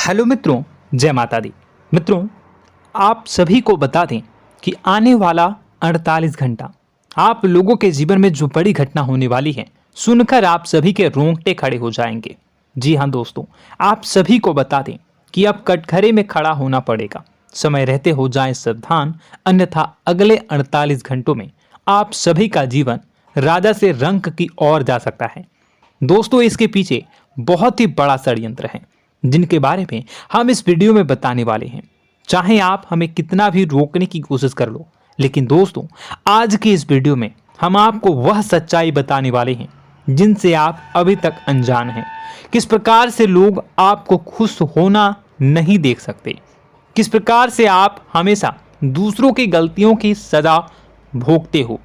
Hello मित्रों, जय माता दी। मित्रों, आप सभी को बता दें कि आने वाला 48 घंटा आप लोगों के जीवन में जो बड़ी घटना होने वाली है, सुनकर आप सभी के रोंगटे खड़े हो जाएंगे। जी हाँ दोस्तों, आप सभी को बता दें कि अब कटघरे में खड़ा होना पड़ेगा। समय रहते हो जाएं सावधान, अन्यथा अगले 48 घंटों में आप सभी का जीवन राजा से रंक की ओर जा सकता है। दोस्तों, इसके पीछे बहुत ही बड़ा षड्यंत्र है जिनके बारे में हम इस वीडियो में बताने वाले हैं। चाहे आप हमें कितना भी रोकने की कोशिश कर लो, लेकिन दोस्तों आज की इस वीडियो में हम आपको वह सच्चाई बताने वाले हैं जिनसे आप अभी तक अनजान हैं। किस प्रकार से लोग आपको खुश होना नहीं देख सकते, किस प्रकार से आप हमेशा दूसरों की गलतियों की सजा भोगते हो,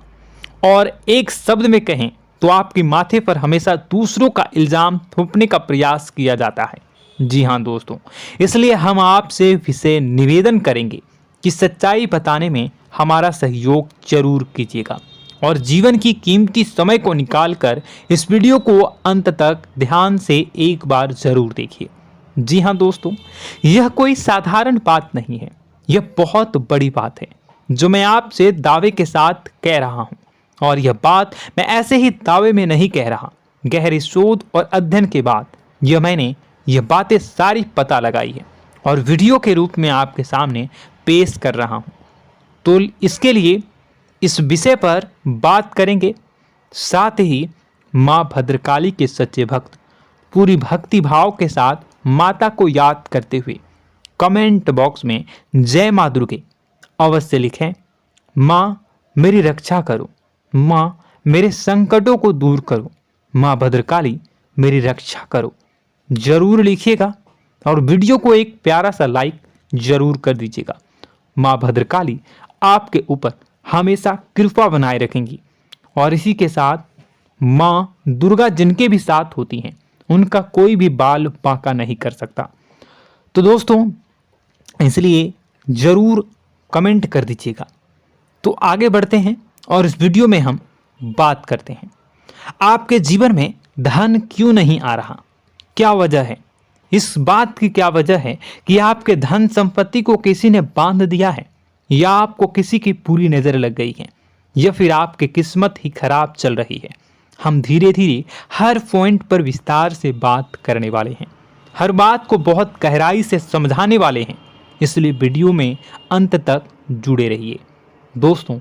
और एक शब्द में कहें तो आपके माथे पर हमेशा दूसरों का इल्जाम थोपने का प्रयास किया जाता है। जी हाँ दोस्तों, इसलिए हम आपसे विशेष निवेदन करेंगे कि सच्चाई बताने में हमारा सहयोग जरूर कीजिएगा और जीवन की कीमती समय को निकालकर इस वीडियो को अंत तक ध्यान से एक बार जरूर देखिए। जी हाँ दोस्तों, यह कोई साधारण बात नहीं है, यह बहुत बड़ी बात है जो मैं आपसे दावे के साथ कह रहा हूँ। और यह बात मैं ऐसे ही दावे में नहीं कह रहा, गहरी शोध और अध्ययन के बाद मैंने यह बातें सारी पता लगाई है और वीडियो के रूप में आपके सामने पेश कर रहा हूँ। तो इसके लिए इस विषय पर बात करेंगे। साथ ही माँ भद्रकाली के सच्चे भक्त पूरी भक्ति भाव के साथ माता को याद करते हुए कमेंट बॉक्स में जय माँ दुर्गे अवश्य लिखें। माँ मेरी रक्षा करो, माँ मेरे संकटों को दूर करो, माँ भद्रकाली मेरी रक्षा करो, जरूर लिखिएगा और वीडियो को एक प्यारा सा लाइक जरूर कर दीजिएगा। माँ भद्रकाली आपके ऊपर हमेशा कृपा बनाए रखेंगी और इसी के साथ माँ दुर्गा जिनके भी साथ होती हैं उनका कोई भी बाल बांका नहीं कर सकता। तो दोस्तों, इसलिए जरूर कमेंट कर दीजिएगा। तो आगे बढ़ते हैं और इस वीडियो में हम बात करते हैं, आपके जीवन में धन क्यों नहीं आ रहा, क्या वजह है। इस बात की क्या वजह है कि आपके धन संपत्ति को किसी ने बांध दिया है, या आपको किसी की पूरी नजर लग गई है, या फिर आपकी किस्मत ही खराब चल रही है। हम धीरे धीरे हर पॉइंट पर विस्तार से बात करने वाले हैं, हर बात को बहुत गहराई से समझाने वाले हैं, इसलिए वीडियो में अंत तक जुड़े रहिए। दोस्तों,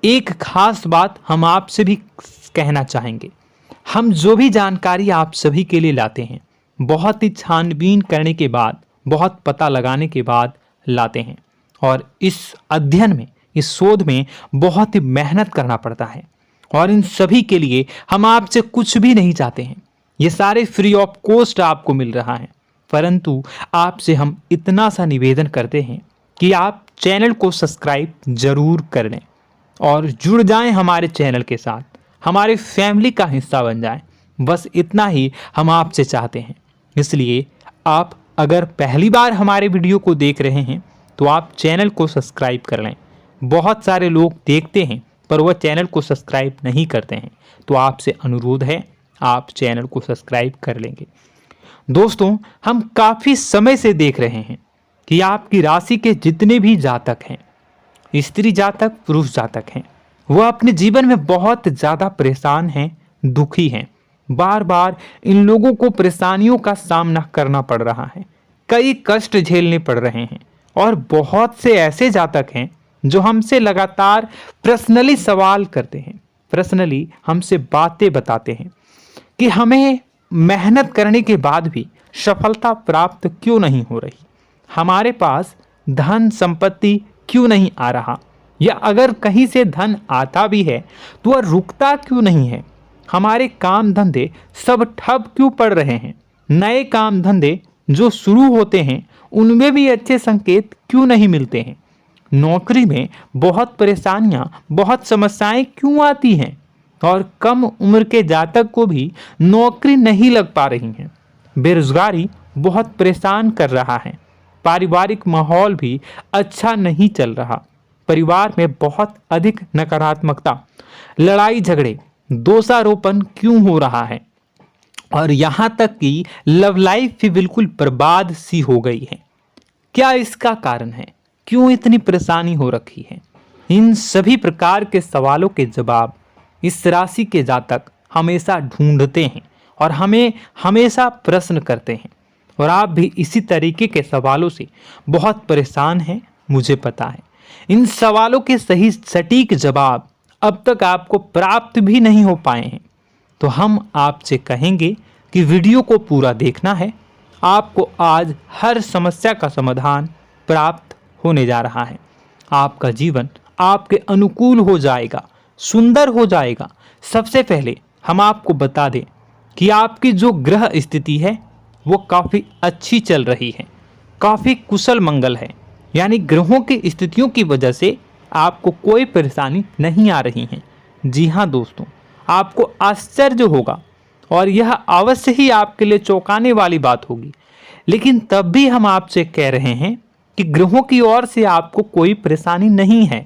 एक खास बात हम आपसे भी कहना चाहेंगे, हम जो भी जानकारी आप सभी के लिए लाते हैं बहुत ही छानबीन करने के बाद, बहुत पता लगाने के बाद लाते हैं, और इस अध्ययन में, इस शोध में बहुत ही मेहनत करना पड़ता है। और इन सभी के लिए हम आपसे कुछ भी नहीं चाहते हैं, ये सारे फ्री ऑफ कॉस्ट आपको मिल रहा है। परंतु आपसे हम इतना सा निवेदन करते हैं कि आप चैनल को सब्सक्राइब जरूर कर लें और जुड़ जाएं हमारे चैनल के साथ, हमारे फैमिली का हिस्सा बन जाएं। बस इतना ही हम आपसे चाहते हैं। इसलिए आप अगर पहली बार हमारे वीडियो को देख रहे हैं तो आप चैनल को सब्सक्राइब कर लें। बहुत सारे लोग देखते हैं पर वह चैनल को सब्सक्राइब नहीं करते हैं, तो आपसे अनुरोध है आप चैनल को सब्सक्राइब कर लेंगे। दोस्तों, हम काफ़ी समय से देख रहे हैं कि आपकी राशि के जितने भी जातक हैं, स्त्री जातक, पुरुष जातक हैं, वह अपने जीवन में बहुत ज़्यादा परेशान हैं, दुखी हैं। बार बार इन लोगों को परेशानियों का सामना करना पड़ रहा है, कई कष्ट झेलने पड़ रहे हैं। और बहुत से ऐसे जातक हैं जो हमसे लगातार पर्सनली सवाल करते हैं, पर्सनली हमसे बातें बताते हैं कि हमें मेहनत करने के बाद भी सफलता प्राप्त क्यों नहीं हो रही, हमारे पास धन संपत्ति क्यों नहीं आ रहा, या अगर कहीं से धन आता भी है तो वह रुकता क्यों नहीं है, हमारे काम धंधे सब ठप क्यों पड़ रहे हैं, नए काम धंधे जो शुरू होते हैं उनमें भी अच्छे संकेत क्यों नहीं मिलते हैं, नौकरी में बहुत परेशानियां, बहुत समस्याएं क्यों आती हैं, और कम उम्र के जातक को भी नौकरी नहीं लग पा रही हैं, बेरोजगारी बहुत परेशान कर रहा है, पारिवारिक माहौल भी अच्छा नहीं चल रहा, परिवार में बहुत अधिक नकारात्मकता, लड़ाई झगड़े, दोषारोपण क्यों हो रहा है, और यहाँ तक कि लव लाइफ भी बिल्कुल बर्बाद सी हो गई है। क्या इसका कारण है? क्यों इतनी परेशानी हो रखी है? इन सभी प्रकार के सवालों के जवाब इस राशि के जातक हमेशा ढूंढते हैं और हमें हमेशा प्रश्न करते हैं, और आप भी इसी तरीके के सवालों से बहुत परेशान हैं, मुझे पता है। इन सवालों के सही सटीक जवाब अब तक आपको प्राप्त भी नहीं हो पाए हैं, तो हम आपसे कहेंगे कि वीडियो को पूरा देखना है। आपको आज हर समस्या का समाधान प्राप्त होने जा रहा है। आपका जीवन आपके अनुकूल हो जाएगा, सुंदर हो जाएगा। सबसे पहले हम आपको बता दें कि आपकी जो ग्रह स्थिति है वो काफ़ी अच्छी चल रही है, काफ़ी कुशल मंगल है, यानी ग्रहों की स्थितियों की वजह से आपको कोई परेशानी नहीं आ रही है। जी हाँ दोस्तों, आपको आश्चर्य होगा और यह अवश्य ही आपके लिए चौंकाने वाली बात होगी, लेकिन तब भी हम आपसे कह रहे हैं कि ग्रहों की ओर से आपको कोई परेशानी नहीं है।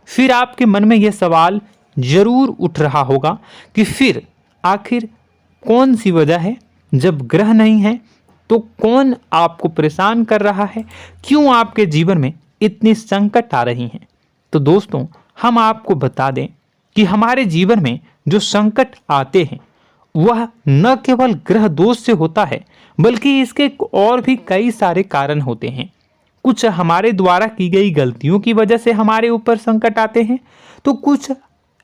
फिर आपके मन में यह सवाल जरूर उठ रहा होगा कि फिर आखिर कौन सी वजह है? जब ग्रह नहीं है तो कौन आपको परेशान कर रहा है? क्यों आपके जीवन में इतनी संकट आ रही हैं? तो दोस्तों, हम आपको बता दें कि हमारे जीवन में जो संकट आते हैं वह न केवल ग्रह दोष से होता है, बल्कि इसके और भी कई सारे कारण होते हैं। कुछ हमारे द्वारा की गई गलतियों की वजह से हमारे ऊपर संकट आते हैं, तो कुछ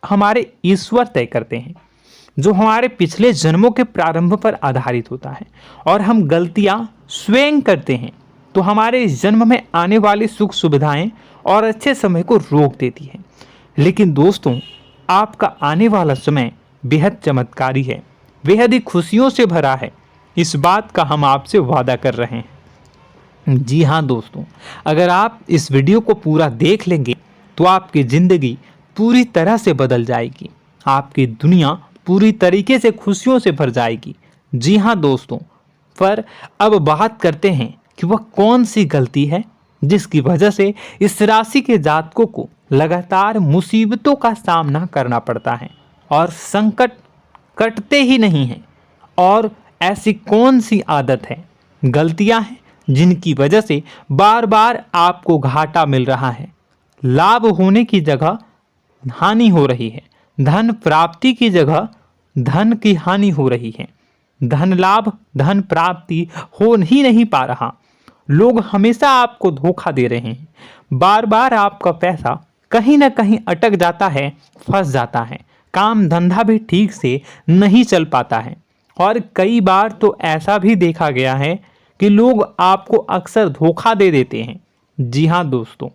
हमारे ईश्वर तय करते हैं, जो हमारे पिछले जन्मों के प्रारंभ पर आधारित होता है, और हम गलतियां स्वयं करते हैं तो हमारे इस जन्म में आने वाली सुख सुविधाएं और अच्छे समय को रोक देती है। लेकिन दोस्तों, आपका आने वाला समय बेहद चमत्कारी है, बेहद ही खुशियों से भरा है। इस बात का हम आपसे वादा कर रहे हैं। जी हाँ दोस्तों, अगर आप इस वीडियो को पूरा देख लेंगे तो आपकी ज़िंदगी पूरी तरह से बदल जाएगी, आपकी दुनिया पूरी तरीके से खुशियों से भर जाएगी। जी हाँ दोस्तों, पर अब बात करते हैं कि वह कौन सी गलती है जिसकी वजह से इस राशि के जातकों को लगातार मुसीबतों का सामना करना पड़ता है और संकट कटते ही नहीं हैं। और ऐसी कौन सी आदत है, गलतियां हैं जिनकी वजह से बार बार आपको घाटा मिल रहा है, लाभ होने की जगह हानि हो रही है, धन प्राप्ति की जगह धन की हानि हो रही है, धन लाभ धन प्राप्ति हो ही नहीं पा रहा, लोग हमेशा आपको धोखा दे रहे हैं, बार बार आपका पैसा कहीं ना कहीं अटक जाता है, फंस जाता है, काम धंधा भी ठीक से नहीं चल पाता है, और कई बार तो ऐसा भी देखा गया है कि लोग आपको अक्सर धोखा दे देते हैं। जी हाँ दोस्तों,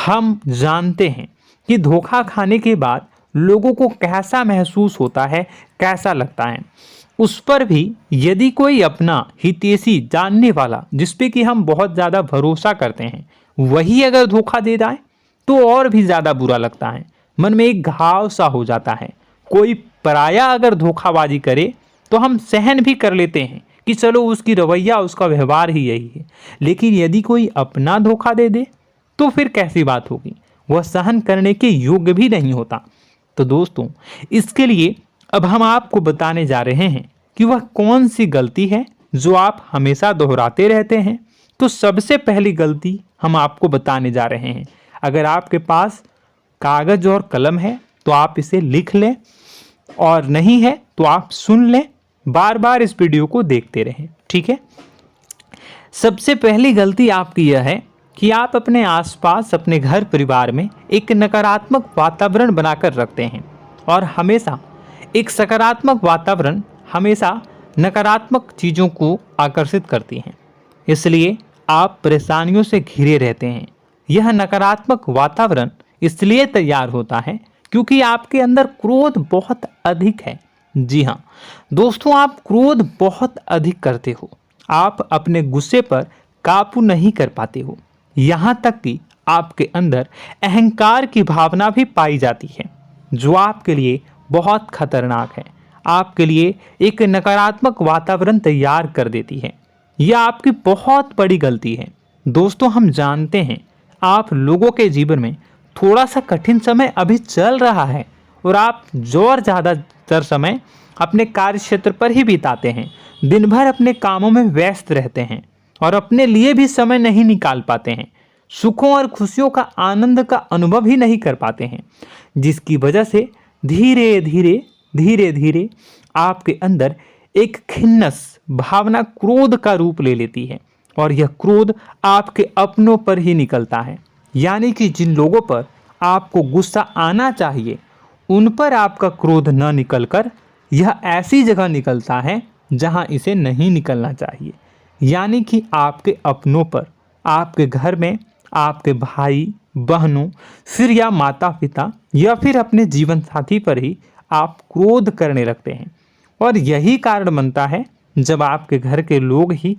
हम जानते हैं कि धोखा खाने के बाद लोगों को कैसा महसूस होता है, कैसा लगता है। उस पर भी यदि कोई अपना हितैषी जानने वाला, जिस पे कि हम बहुत ज़्यादा भरोसा करते हैं, वही अगर धोखा दे जाए तो और भी ज़्यादा बुरा लगता है, मन में एक घाव सा हो जाता है। कोई पराया अगर धोखाबाजी करे तो हम सहन भी कर लेते हैं कि चलो उसकी रवैया, उसका व्यवहार ही यही है, लेकिन यदि कोई अपना धोखा दे दे तो फिर कैसी बात होगी, वह सहन करने के योग्य भी नहीं होता। तो दोस्तों, इसके लिए अब हम आपको बताने जा रहे हैं कि वह कौन सी गलती है जो आप हमेशा दोहराते रहते हैं। तो सबसे पहली गलती हम आपको बताने जा रहे हैं। अगर आपके पास कागज और कलम है तो आप इसे लिख लें, और नहीं है तो आप सुन लें, बार बार इस वीडियो को देखते रहें, ठीक है। सबसे पहली गलती आपकी यह है कि आप अपने आसपास, अपने घर परिवार में एक नकारात्मक वातावरण बनाकर रखते हैं, और हमेशा एक सकारात्मक वातावरण हमेशा नकारात्मक चीज़ों को आकर्षित करती हैं, इसलिए आप परेशानियों से घिरे रहते हैं। यह नकारात्मक वातावरण इसलिए तैयार होता है क्योंकि आपके अंदर क्रोध बहुत अधिक है। जी हाँ दोस्तों, आप क्रोध बहुत अधिक करते हो, आप अपने गुस्से पर काबू नहीं कर पाते हो, यहाँ तक कि आपके अंदर अहंकार की भावना भी पाई जाती है, जो आपके लिए बहुत खतरनाक है, आपके लिए एक नकारात्मक वातावरण तैयार कर देती है। यह आपकी बहुत बड़ी गलती है। दोस्तों, हम जानते हैं आप लोगों के जीवन में थोड़ा सा कठिन समय अभी चल रहा है, और आप ज़्यादातर समय अपने कार्य क्षेत्र पर ही बिताते हैं, दिन भर अपने कामों में व्यस्त रहते हैं और अपने लिए भी समय नहीं निकाल पाते हैं, सुखों और खुशियों का आनंद का अनुभव ही नहीं कर पाते हैं, जिसकी वजह से धीरे धीरे आपके अंदर एक खिन्नस भावना क्रोध का रूप ले लेती है और यह क्रोध आपके अपनों पर ही निकलता है। यानी कि जिन लोगों पर आपको गुस्सा आना चाहिए उन पर आपका क्रोध न निकलकर यह ऐसी जगह निकलता है जहां इसे नहीं निकलना चाहिए। यानी कि आपके अपनों पर, आपके घर में, आपके भाई बहनों, फिर या माता पिता या फिर अपने जीवन साथी पर ही आप क्रोध करने लगते हैं। और यही कारण बनता है जब आपके घर के लोग ही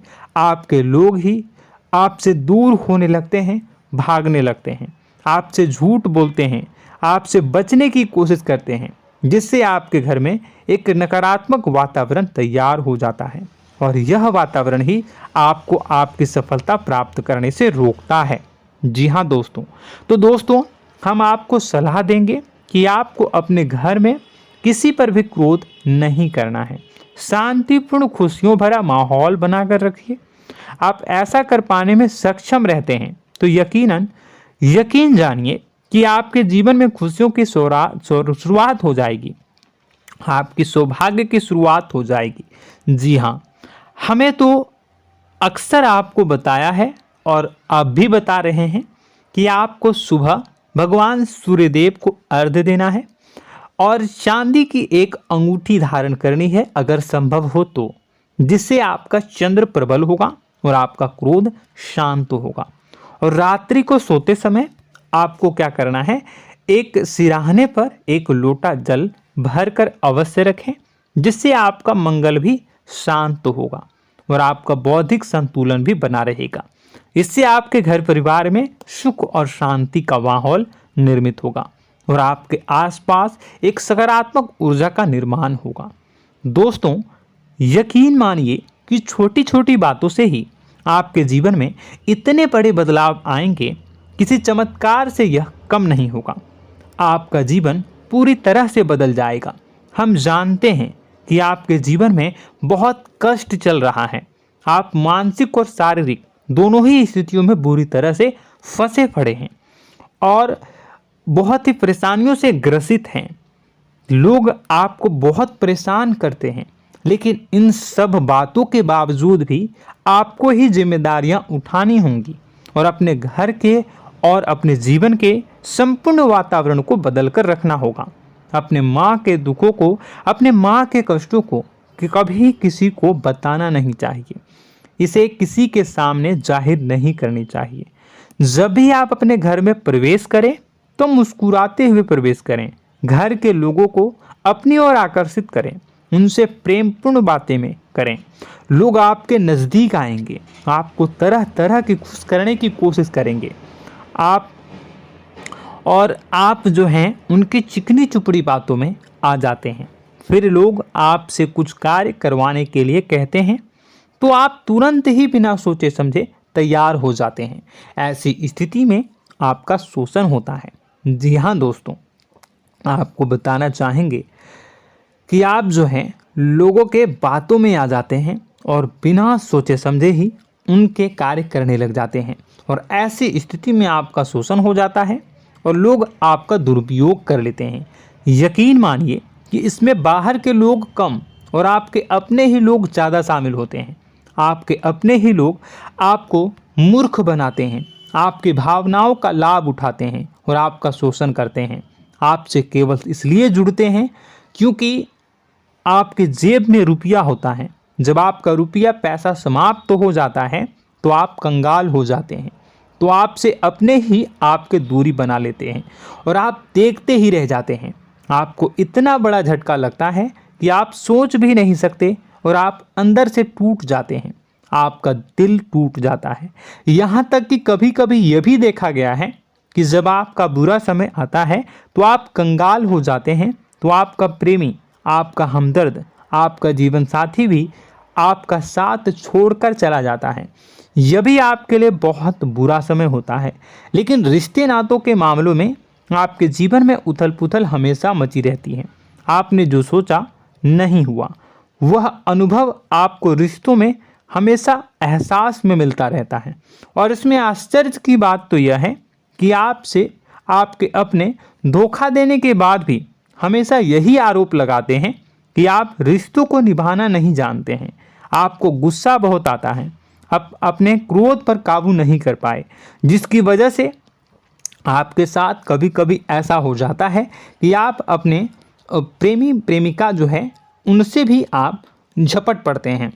आपसे दूर होने लगते हैं, भागने लगते हैं, आपसे झूठ बोलते हैं, आपसे बचने की कोशिश करते हैं, जिससे आपके घर में एक नकारात्मक वातावरण तैयार हो जाता है और यह वातावरण ही आपको आपकी सफलता प्राप्त करने से रोकता है। जी हाँ दोस्तों, तो दोस्तों हम आपको सलाह देंगे कि आपको अपने घर में किसी पर भी क्रोध नहीं करना है। शांतिपूर्ण खुशियों भरा माहौल बनाकर रखिए। आप ऐसा कर पाने में सक्षम रहते हैं तो यकीन जानिए कि आपके जीवन में खुशियों की शुरुआत हो जाएगी, आपकी सौभाग्य की शुरुआत हो जाएगी। जी हाँ, हमें तो अक्सर आपको बताया है और आप भी बता रहे हैं कि आपको सुबह भगवान सूर्यदेव को अर्घ्य देना है और चांदी की एक अंगूठी धारण करनी है अगर संभव हो तो, जिससे आपका चंद्र प्रबल होगा और आपका क्रोध शांत होगा। और रात्रि को सोते समय आपको क्या करना है, एक सिराहने पर एक लोटा जल भरकर अवश्य रखें, जिससे आपका मंगल भी शांत होगा और आपका बौद्धिक संतुलन भी बना रहेगा। इससे आपके घर परिवार में सुख और शांति का माहौल निर्मित होगा और आपके आसपास एक सकारात्मक ऊर्जा का निर्माण होगा। दोस्तों यकीन मानिए कि छोटी छोटी बातों से ही आपके जीवन में इतने बड़े बदलाव आएंगे, किसी चमत्कार से यह कम नहीं होगा। आपका जीवन पूरी तरह से बदल जाएगा। हम जानते हैं कि आपके जीवन में बहुत कष्ट चल रहा है, आप मानसिक और शारीरिक दोनों ही स्थितियों में बुरी तरह से फंसे पड़े हैं और बहुत ही परेशानियों से ग्रसित हैं। लोग आपको बहुत परेशान करते हैं, लेकिन इन सब बातों के बावजूद भी आपको ही जिम्मेदारियां उठानी होंगी और अपने घर के और अपने जीवन के संपूर्ण वातावरण को बदल कर रखना होगा। अपने माँ के दुखों को, अपने माँ के कष्टों को कभी किसी को बताना नहीं चाहिए, इसे किसी के सामने जाहिर नहीं करनी चाहिए। जब भी आप अपने घर में प्रवेश करें तो मुस्कुराते हुए प्रवेश करें, घर के लोगों को अपनी ओर आकर्षित करें, उनसे प्रेमपूर्ण बातें में करें। लोग आपके नज़दीक आएंगे, आपको तरह तरह की खुश करने की कोशिश करेंगे। आप जो हैं उनकी चिकनी चुपड़ी बातों में आ जाते हैं। फिर लोग आपसे कुछ कार्य करवाने के लिए कहते हैं तो आप तुरंत ही बिना सोचे समझे तैयार हो जाते हैं। ऐसी स्थिति में आपका शोषण होता है। जी हाँ दोस्तों, आपको बताना चाहेंगे कि आप जो हैं लोगों के बातों में आ जाते हैं और बिना सोचे समझे ही उनके कार्य करने लग जाते हैं और ऐसी स्थिति में आपका शोषण हो जाता है और लोग आपका दुरुपयोग कर लेते हैं। यकीन मानिए कि इसमें बाहर के लोग कम और आपके अपने ही लोग ज़्यादा शामिल होते हैं। आपके अपने ही लोग आपको मूर्ख बनाते हैं, आपकी भावनाओं का लाभ उठाते हैं और आपका शोषण करते हैं। आपसे केवल इसलिए जुड़ते हैं क्योंकि आपके जेब में रुपया होता है। जब आपका रुपया पैसा समाप्त हो जाता है तो आप कंगाल हो जाते हैं, तो आपसे अपने ही आपके दूरी बना लेते हैं और आप देखते ही रह जाते हैं। आपको इतना बड़ा झटका लगता है कि आप सोच भी नहीं सकते और आप अंदर से टूट जाते हैं, आपका दिल टूट जाता है। यहाँ तक कि कभी कभी यह भी देखा गया है कि जब आपका बुरा समय आता है तो आप कंगाल हो जाते हैं, तो आपका प्रेमी, आपका हमदर्द, आपका जीवन साथी भी आपका साथ छोड़कर चला जाता है। यह भी आपके लिए बहुत बुरा समय होता है। लेकिन रिश्ते नातों के मामलों में आपके जीवन में उथल पुथल हमेशा मची रहती है। आपने जो सोचा नहीं हुआ। वह अनुभव आपको रिश्तों में हमेशा एहसास में मिलता रहता है। और इसमें आश्चर्य की बात तो यह है कि आपसे आपके अपने धोखा देने के बाद भी हमेशा यही आरोप लगाते हैं कि आप रिश्तों को निभाना नहीं जानते हैं। आपको गुस्सा बहुत आता है, आप अपने क्रोध पर काबू नहीं कर पाए, जिसकी वजह से आपके साथ कभी कभी ऐसा हो जाता है कि आप अपने प्रेमी प्रेमिका जो है उनसे भी आप झपट पड़ते हैं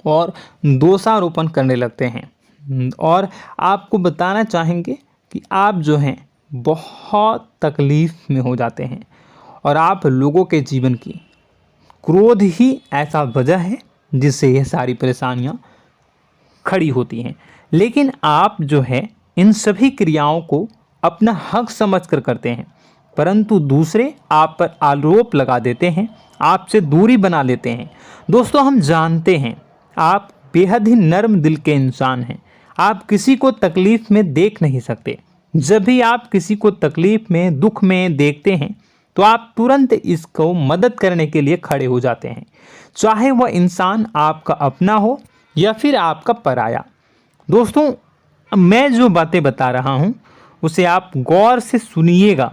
और दोषारोपण करने लगते हैं। और आपको बताना चाहेंगे कि आप जो हैं बहुत तकलीफ़ में हो जाते हैं और आप लोगों के जीवन की क्रोध ही ऐसा वजह है जिससे ये सारी परेशानियां खड़ी होती हैं। लेकिन आप जो है इन सभी क्रियाओं को अपना हक समझकर करते हैं, परंतु दूसरे आप पर आरोप लगा देते हैं, आपसे दूरी बना लेते हैं। दोस्तों, हम जानते हैं आप बेहद ही नर्म दिल के इंसान हैं। आप किसी को तकलीफ़ में देख नहीं सकते। जब भी आप किसी को तकलीफ़ में, दुख में देखते हैं तो आप तुरंत इसको मदद करने के लिए खड़े हो जाते हैं, चाहे वह इंसान आपका अपना हो या फिर आपका पराया। दोस्तों, मैं जो बातें बता रहा हूँ उसे आप गौर से सुनिएगा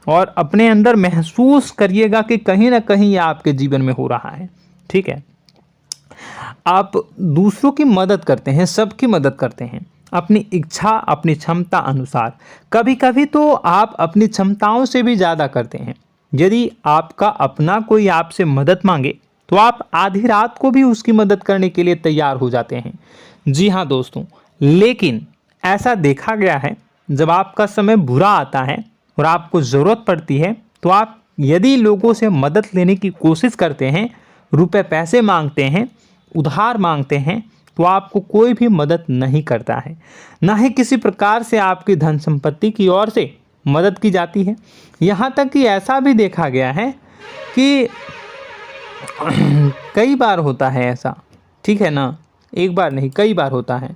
और अपने अंदर महसूस करिएगा कि कहीं ना कहीं ये आपके जीवन में हो रहा है। ठीक है, आप दूसरों की मदद करते हैं, सबकी मदद करते हैं अपनी इच्छा, अपनी क्षमता अनुसार। कभी कभी तो आप अपनी क्षमताओं से भी ज़्यादा करते हैं। यदि आपका अपना कोई आपसे मदद मांगे तो आप आधी रात को भी उसकी मदद करने के लिए तैयार हो जाते हैं। जी हाँ दोस्तों, लेकिन ऐसा देखा गया है जब आपका समय बुरा आता है और आपको ज़रूरत पड़ती है तो आप यदि लोगों से मदद लेने की कोशिश करते हैं, रुपए पैसे मांगते हैं, उधार मांगते हैं, तो आपको कोई भी मदद नहीं करता है। ना ही किसी प्रकार से आपकी धन संपत्ति की ओर से मदद की जाती है। यहाँ तक कि ऐसा भी देखा गया है कि कई बार होता है ऐसा, ठीक है ना, एक बार नहीं कई बार होता है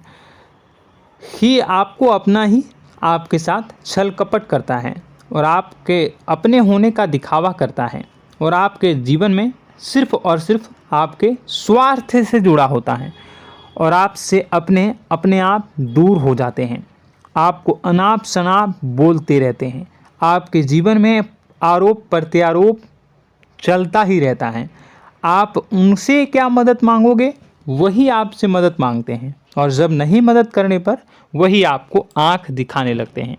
कि आपको अपना ही आपके साथ छल कपट करता है और आपके अपने होने का दिखावा करता है और आपके जीवन में सिर्फ और सिर्फ आपके स्वार्थ से जुड़ा होता है और आपसे अपने आप दूर हो जाते हैं। आपको अनाप शनाप बोलते रहते हैं। आपके जीवन में आरोप प्रत्यारोप चलता ही रहता है। आप उनसे क्या मदद मांगोगे, वही आपसे मदद मांगते हैं और जब नहीं मदद करने पर वही आपको आंख दिखाने लगते हैं।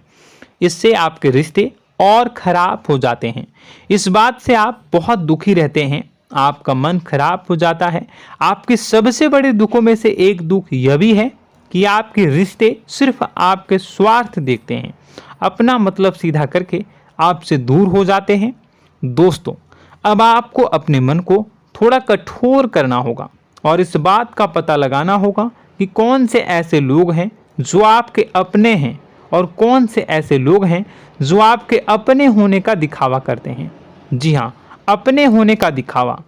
इससे आपके रिश्ते और ख़राब हो जाते हैं। इस बात से आप बहुत दुखी रहते हैं, आपका मन खराब हो जाता है। आपके सबसे बड़े दुखों में से एक दुख यह भी है कि आपके रिश्ते सिर्फ आपके स्वार्थ देखते हैं, अपना मतलब सीधा करके आपसे दूर हो जाते हैं। दोस्तों, अब आपको अपने मन को थोड़ा कठोर करना होगा और इस बात का पता लगाना होगा कि कौन से ऐसे लोग हैं जो आपके अपने हैं और कौन से ऐसे लोग हैं जो आपके अपने होने का दिखावा करते हैं। जी हाँ, अपने होने का दिखावा,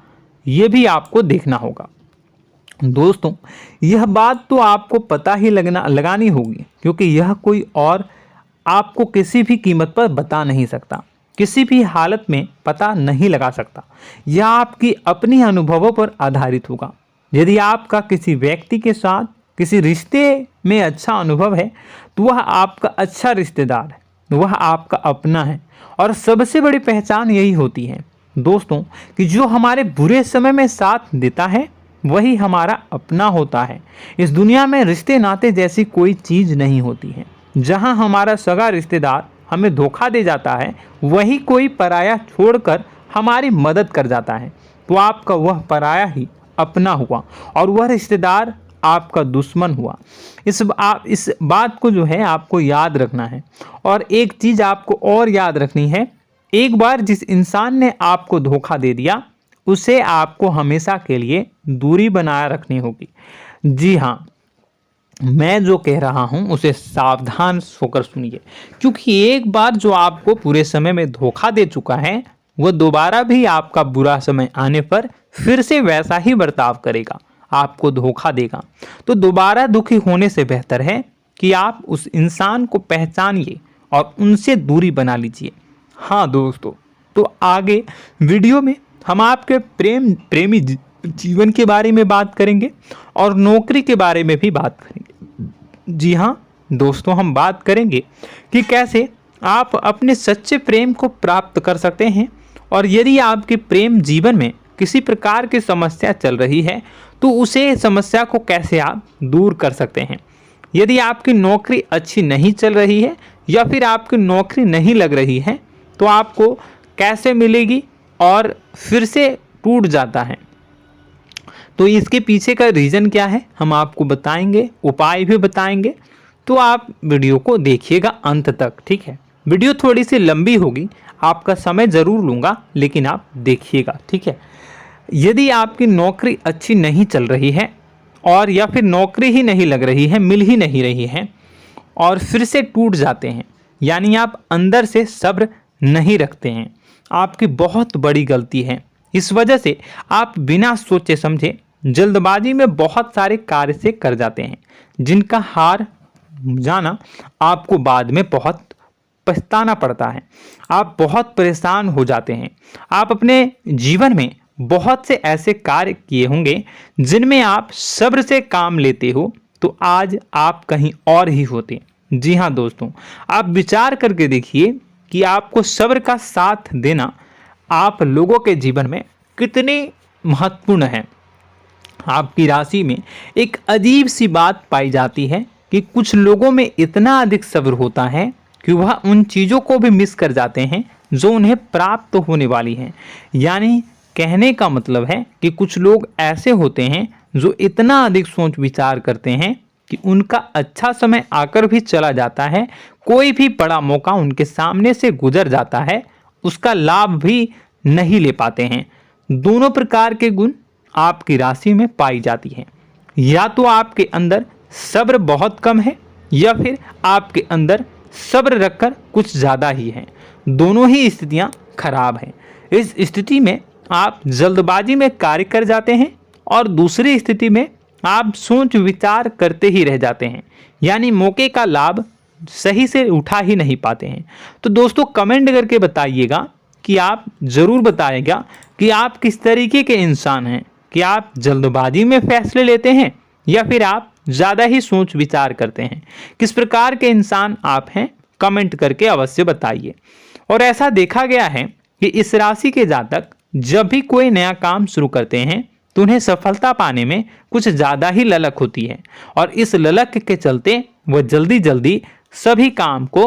ये भी आपको देखना होगा। दोस्तों, यह बात तो आपको पता ही लगानी होगी, क्योंकि यह कोई और आपको किसी भी कीमत पर बता नहीं सकता, किसी भी हालत में पता नहीं लगा सकता। यह आपकी अपनी अनुभवों पर आधारित होगा। यदि आपका किसी व्यक्ति के साथ किसी रिश्ते में अच्छा अनुभव है तो वह आपका अच्छा रिश्तेदार है, वह आपका अपना है। और सबसे बड़ी पहचान यही होती है दोस्तों कि जो हमारे बुरे समय में साथ देता है वही हमारा अपना होता है। इस दुनिया में रिश्ते नाते जैसी कोई चीज़ नहीं होती है। जहां हमारा सगा रिश्तेदार हमें धोखा दे जाता है, वही कोई पराया छोड़कर हमारी मदद कर जाता है, तो आपका वह पराया ही अपना हुआ और वह रिश्तेदार आपका दुश्मन हुआ। इस बात को जो है आपको याद रखना है। और एक चीज़ आपको और याद रखनी है, एक बार जिस इंसान ने आपको धोखा दे दिया उसे आपको हमेशा के लिए दूरी बनाए रखनी होगी। जी हाँ, मैं जो कह रहा हूँ उसे सावधान होकर सुनिए, क्योंकि एक बार जो आपको पूरे समय में धोखा दे चुका है वह दोबारा भी आपका बुरा समय आने पर फिर से वैसा ही बर्ताव करेगा, आपको धोखा देगा। तो दोबारा दुखी होने से बेहतर है कि आप उस इंसान को पहचानिए और उनसे दूरी बना लीजिए। हाँ दोस्तों, तो आगे वीडियो में हम आपके प्रेमी जीवन के बारे में बात करेंगे और नौकरी के बारे में भी बात करेंगे। जी हाँ दोस्तों, हम बात करेंगे कि कैसे आप अपने सच्चे प्रेम को प्राप्त कर सकते हैं, और यदि आपके प्रेम जीवन में किसी प्रकार की समस्या चल रही है तो उसे समस्या को कैसे आप दूर कर सकते हैं। यदि आपकी नौकरी अच्छी नहीं चल रही है या फिर आपकी नौकरी नहीं लग रही है तो आपको कैसे मिलेगी और फिर से टूट जाता है, तो इसके पीछे का रीज़न क्या है हम आपको बताएंगे, उपाय भी बताएंगे। तो आप वीडियो को देखिएगा अंत तक, ठीक है। वीडियो थोड़ी सी लंबी होगी, आपका समय ज़रूर लूँगा, लेकिन आप देखिएगा, ठीक है। यदि आपकी नौकरी अच्छी नहीं चल रही है और या फिर नौकरी ही नहीं लग रही है, मिल ही नहीं रही है और फिर से टूट जाते हैं, यानी आप अंदर से सब्र नहीं रखते हैं, आपकी बहुत बड़ी गलती है। इस वजह से आप बिना सोचे समझे जल्दबाजी में बहुत सारे कार्य से कर जाते हैं, जिनका हार जाना आपको बाद में बहुत पछताना पड़ता है। आप बहुत परेशान हो जाते हैं। आप अपने जीवन में बहुत से ऐसे कार्य किए होंगे जिनमें आप सब्र से काम लेते हो, तो आज आप कहीं और ही होते। जी हाँ दोस्तों, आप विचार करके देखिए कि आपको सब्र का साथ देना आप लोगों के जीवन में कितनी महत्वपूर्ण है। आपकी राशि में एक अजीब सी बात पाई जाती है कि कुछ लोगों में इतना अधिक सब्र होता है कि वह उन चीज़ों को भी मिस कर जाते हैं जो उन्हें प्राप्त होने वाली हैं। यानी कहने का मतलब है कि कुछ लोग ऐसे होते हैं जो इतना अधिक सोच विचार करते हैं कि उनका अच्छा समय आकर भी चला जाता है, कोई भी बड़ा मौका उनके सामने से गुजर जाता है, उसका लाभ भी नहीं ले पाते हैं। दोनों प्रकार के गुण आपकी राशि में पाई जाती हैं। या तो आपके अंदर सब्र बहुत कम है या फिर आपके अंदर सब्र रखकर कुछ ज़्यादा ही है। दोनों ही स्थितियां खराब हैं। इस स्थिति में आप जल्दबाजी में कार्य कर जाते हैं और दूसरी स्थिति में आप सोच विचार करते ही रह जाते हैं, यानी मौके का लाभ सही से उठा ही नहीं पाते हैं। तो दोस्तों कमेंट करके बताइएगा कि आप ज़रूर बताइएगा कि आप किस तरीके के इंसान हैं, कि आप जल्दबाजी में फैसले लेते हैं या फिर आप ज़्यादा ही सोच विचार करते हैं। किस प्रकार के इंसान आप हैं, कमेंट करके अवश्य बताइए। और ऐसा देखा गया है कि इस राशि के जातक जब भी कोई नया काम शुरू करते हैं तो उन्हें सफलता पाने में कुछ ज़्यादा ही ललक होती है, और इस ललक के चलते वह जल्दी जल्दी सभी काम को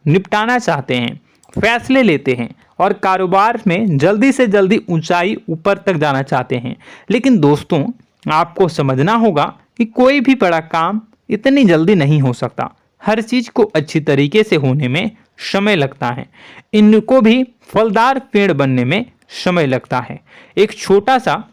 निपटाना चाहते हैं, फैसले लेते हैं और कारोबार में जल्दी से जल्दी ऊंचाई ऊपर तक जाना चाहते हैं। लेकिन दोस्तों आपको समझना होगा कि कोई भी बड़ा काम इतनी जल्दी नहीं हो सकता। हर चीज़ को अच्छी तरीके से होने में समय लगता है। इनको भी फलदार पेड़ बनने में समय लगता है। एक छोटा सा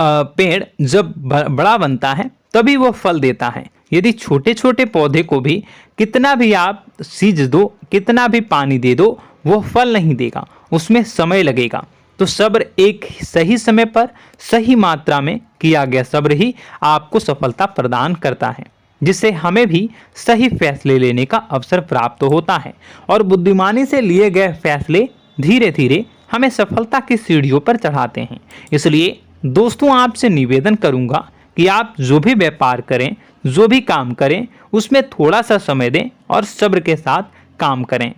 पेड़ जब बड़ा बनता है तभी वो फल देता है। यदि छोटे छोटे पौधे को भी कितना भी आप सींच दो, कितना भी पानी दे दो, वो फल नहीं देगा, उसमें समय लगेगा। तो सब्र एक सही समय पर सही मात्रा में किया गया सब्र ही आपको सफलता प्रदान करता है, जिससे हमें भी सही फैसले लेने का अवसर प्राप्त होता है। और बुद्धिमानी से लिए गए फैसले धीरे धीरे हमें सफलता की सीढ़ियों पर चढ़ाते हैं। इसलिए दोस्तों आपसे निवेदन करूंगा कि आप जो भी व्यापार करें, जो भी काम करें, उसमें थोड़ा सा समय दें और सब्र के साथ काम करें।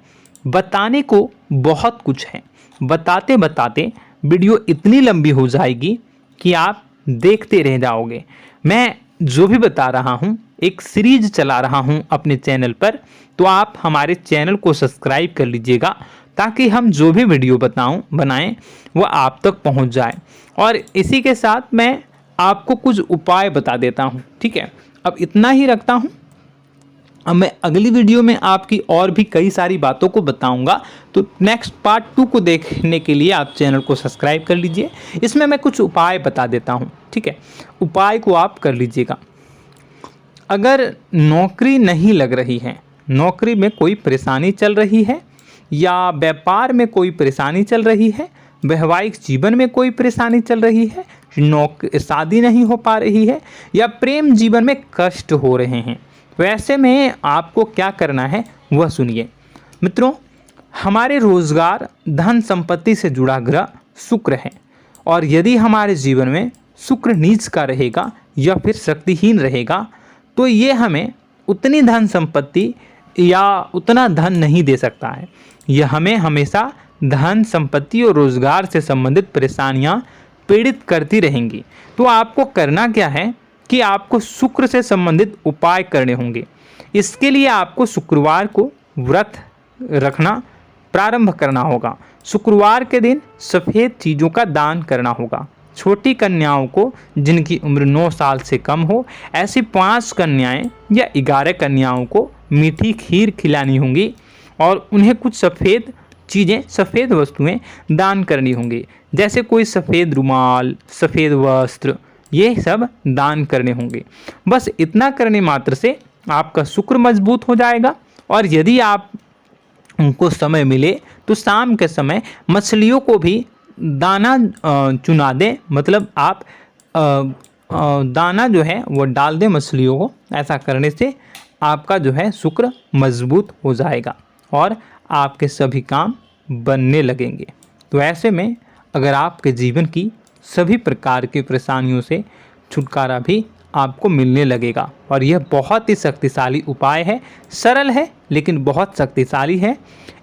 बताने को बहुत कुछ है, बताते बताते वीडियो इतनी लंबी हो जाएगी कि आप देखते रह जाओगे। मैं जो भी बता रहा हूँ एक सीरीज चला रहा हूँ अपने चैनल पर, तो आप हमारे चैनल को सब्सक्राइब कर लीजिएगा ताकि हम जो भी वीडियो बनाएं वो आप तक पहुँच जाए। और इसी के साथ मैं आपको कुछ उपाय बता देता हूँ, ठीक है। अब इतना ही रखता हूँ। अब मैं अगली वीडियो में आपकी और भी कई सारी बातों को बताऊंगा। तो नेक्स्ट पार्ट 2 को देखने के लिए आप चैनल को सब्सक्राइब कर लीजिए। इसमें मैं कुछ उपाय बता देता हूं, ठीक है। उपाय को आप कर लीजिएगा। अगर नौकरी नहीं लग रही है, नौकरी में कोई परेशानी चल रही है, या व्यापार में कोई परेशानी चल रही है, वैवाहिक जीवन में कोई परेशानी चल रही है, शादी नहीं हो पा रही है, या प्रेम जीवन में कष्ट हो रहे हैं, वैसे में आपको क्या करना है वह सुनिए। मित्रों, हमारे रोजगार धन संपत्ति से जुड़ा ग्रह शुक्र है, और यदि हमारे जीवन में शुक्र नीच का रहेगा या फिर शक्तिहीन रहेगा तो ये हमें उतनी धन संपत्ति या उतना धन नहीं दे सकता है। यह हमें हमेशा धन संपत्ति और रोजगार से संबंधित परेशानियां पीड़ित करती रहेंगी। तो आपको करना क्या है कि आपको शुक्र से संबंधित उपाय करने होंगे। इसके लिए आपको शुक्रवार को व्रत रखना प्रारंभ करना होगा। शुक्रवार के दिन सफ़ेद चीज़ों का दान करना होगा। छोटी कन्याओं को जिनकी उम्र 9 साल से कम हो, ऐसी 5 कन्याएं या 11 कन्याओं को मीठी खीर खिलानी होंगी और उन्हें कुछ सफ़ेद चीज़ें, सफ़ेद वस्तुएं दान करनी होंगी, जैसे कोई सफ़ेद रुमाल, सफ़ेद वस्त्र, ये सब दान करने होंगे। बस इतना करने मात्र से आपका शुक्र मजबूत हो जाएगा। और यदि आप उनको समय मिले तो शाम के समय मछलियों को भी दाना चुना दें, मतलब आप दाना जो है वो डाल दें मछलियों को। ऐसा करने से आपका जो है शुक्र मजबूत हो जाएगा और आपके सभी काम बनने लगेंगे। तो ऐसे में अगर आपके जीवन की सभी प्रकार की परेशानियों से छुटकारा भी आपको मिलने लगेगा। और यह बहुत ही शक्तिशाली उपाय है, सरल है लेकिन बहुत शक्तिशाली है।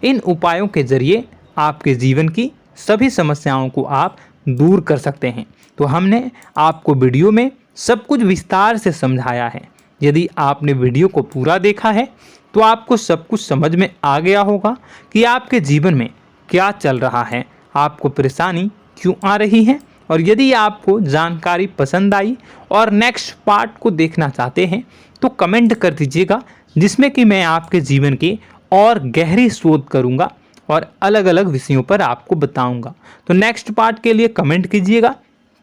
इन उपायों के जरिए आपके जीवन की सभी समस्याओं को आप दूर कर सकते हैं। तो हमने आपको वीडियो में सब कुछ विस्तार से समझाया है। यदि आपने वीडियो को पूरा देखा है तो आपको सब कुछ समझ में आ गया होगा कि आपके जीवन में क्या चल रहा है, आपको परेशानी क्यों आ रही है। और यदि आपको जानकारी पसंद आई और नेक्स्ट पार्ट को देखना चाहते हैं तो कमेंट कर दीजिएगा, जिसमें कि मैं आपके जीवन की और गहरी शोध करूंगा और अलग अलग विषयों पर आपको बताऊंगा। तो नेक्स्ट पार्ट के लिए कमेंट कीजिएगा,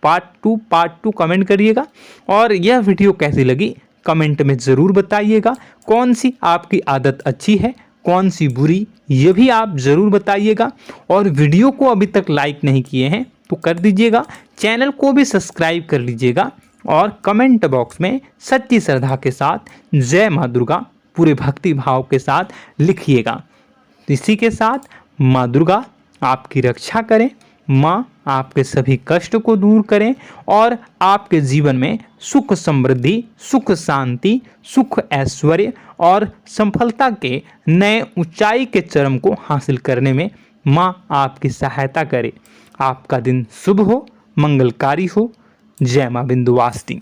पार्ट टू कमेंट करिएगा। और यह वीडियो कैसी लगी कमेंट में ज़रूर बताइएगा। कौन सी आपकी आदत अच्छी है, कौन सी बुरी, ये भी आप ज़रूर बताइएगा। और वीडियो को अभी तक लाइक नहीं किए हैं तो कर दीजिएगा, चैनल को भी सब्सक्राइब कर लीजिएगा और कमेंट बॉक्स में सच्ची श्रद्धा के साथ जय माँ दुर्गा पूरे भक्ति भाव के साथ लिखिएगा। इसी के साथ माँ दुर्गा आपकी रक्षा करें, माँ आपके सभी कष्ट को दूर करें और आपके जीवन में सुख समृद्धि, सुख शांति, सुख ऐश्वर्य और सफलता के नए ऊंचाई के चरम को हासिल करने में माँ आपकी सहायता करे। आपका दिन शुभ हो, मंगलकारी हो। जय माँ विंध्यवासिनी।